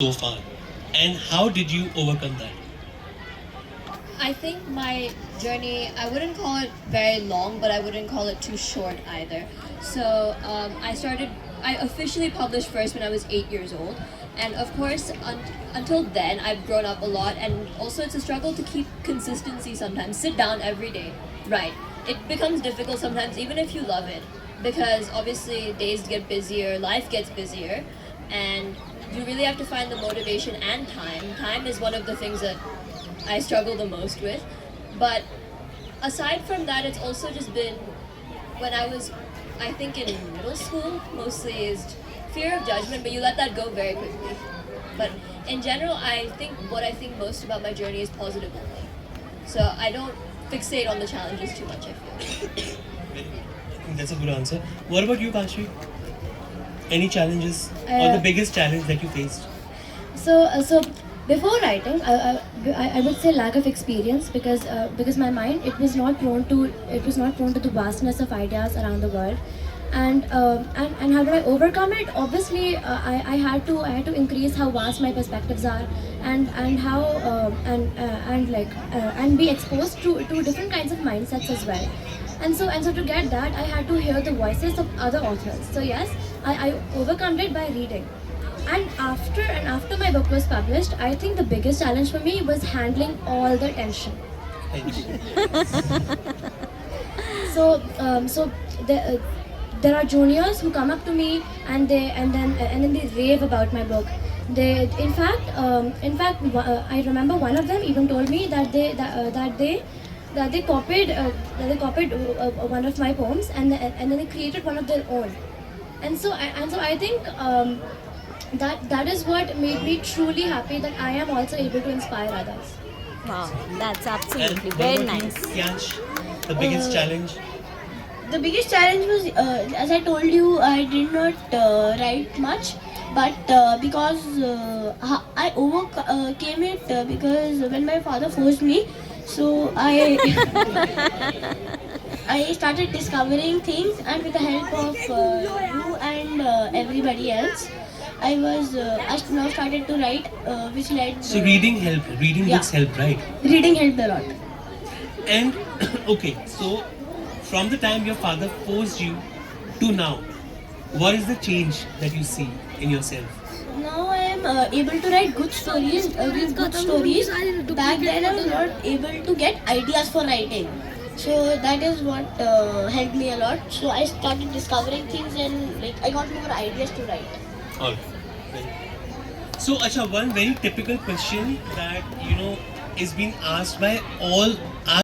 so far, and how did you overcome that? I think my journey, I wouldn't call it very long, but I wouldn't call it too short either. So I officially published first when I was 8 years old. And of course, until then, I've grown up a lot. And also, it's a struggle to keep consistency sometimes. Sit down every day. Right. It becomes difficult sometimes, even if you love it. Because obviously, days get busier, life gets busier. And you really have to find the motivation and time. Time is one of the things that I struggle the most with. But aside from that, it's also just been when I was, I think, in middle school, mostly is fear of judgment, but you let that go very quickly. But in general, what I think most about my journey is positive only. So I don't fixate on the challenges too much, I feel. I think that's a good answer. What about you, Kashi? Any challenges or the Uh, biggest challenge that you faced? so before writing, I would say lack of experience because my mind it was not prone to the vastness of ideas around the world, and how did I overcome it? Obviously, I had to increase how vast my perspectives are, and how and be exposed to different kinds of mindsets as well. And so to get that, I had to hear the voices of other authors. So yes, I overcome it by reading. And after my book was published, I think the biggest challenge for me was handling all the tension. So there are juniors who come up to me, and then they rave about my book. I remember one of them even told me that they copied one of my poems, and then they created one of their own. And so I think that is what made me truly happy, that I am also able to inspire others. Wow, that's And absolutely what very about nice. you, Yash? The biggest challenge? The biggest challenge was, as I told you, I did not write much, but because I overcame it because when my father forced me, so I I started discovering things, and with the help of you and everybody else, I now started to write, which led So reading helped. Reading Yeah. books helped, right? reading helped a lot. And okay, so from the time your father forced you to now, what is the change that you see in yourself? Now I am able to write good stories, read good stories. Back then I was not able to get ideas for writing. So that is what helped me a lot. So I started discovering things, and like I got more ideas to write. All right. So, Acha, one very typical question that is being asked by all